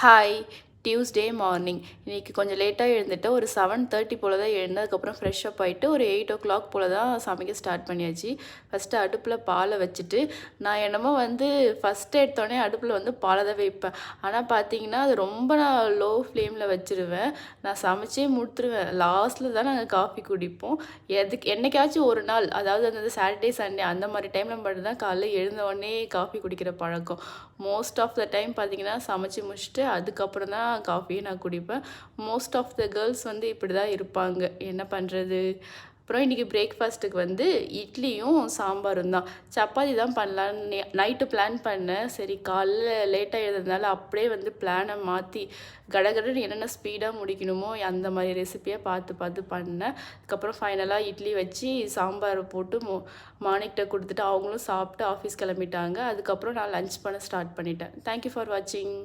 Hi Tuesday morning இன்றைக்கி கொஞ்சம் லேட்டாக எழுந்துட்டு ஒரு 7:30 போல் தான் எழுந்ததுக்கப்புறம் ஃப்ரெஷ் அப் ஆகிட்டு ஒரு 8 o'clock போல் தான் சமைக்க ஸ்டார்ட் பண்ணியாச்சு. ஃபஸ்ட்டு அடுப்பில் பாலை வச்சுட்டு நான் என்னமோ ஃபஸ்ட்டு எடுத்தோடனே அடுப்பில் பாலை தான் வைப்பேன். ஆனால் பார்த்தீங்கன்னா அது ரொம்ப நான் லோ ஃப்ளேமில் வச்சுருவேன். நான் சமைச்சே முடித்துருவேன். லாஸ்ட்டில் தான் நாங்கள் காஃபி குடிப்போம். என்னைக்காச்சும் ஒரு நாள், அதாவது அந்த சாட்டர்டே சண்டே அந்த மாதிரி டைமில் மட்டும்தான் காலைல எழுந்தவுடனே காஃபி குடிக்கிற பழக்கம். மோஸ்ட் ஆஃப் த டைம் பார்த்தீங்கன்னா சமைச்சு முடிச்சுட்டு அதுக்கப்புறம் தான் காஃபியே நான் குடிப்பேன். மோஸ்ட் ஆஃப் த கேர்ள்ஸ் இப்படி தான் இருப்பாங்க. என்ன பண்ணுறது? அப்புறம் இன்றைக்கி பிரேக்ஃபாஸ்ட்டுக்கு இட்லியும் சாம்பாரும் தான். சப்பாத்தி தான் பண்ணலான்னு நைட்டு பிளான் பண்ணேன். சரி காலைல லேட்டாக எழுதுறதுனால அப்படியே பிளானை மாற்றி கடகடன்னு என்னென்ன ஸ்பீடாக முடிக்கணுமோ அந்த மாதிரி ரெசிப்பியாக பார்த்து பார்த்து பண்ணேன். அதுக்கப்புறம் ஃபைனலாக இட்லி வச்சு சாம்பார் போட்டு மார்னிங்கிட்ட கொடுத்துட்டு அவங்களும் சாப்பிட்டு ஆஃபீஸ் கிளம்பிட்டாங்க. அதுக்கப்புறம் நான் லன்ச் பண்ண ஸ்டார்ட் பண்ணிட்டேன். தேங்க்யூ ஃபார் வாட்சிங்.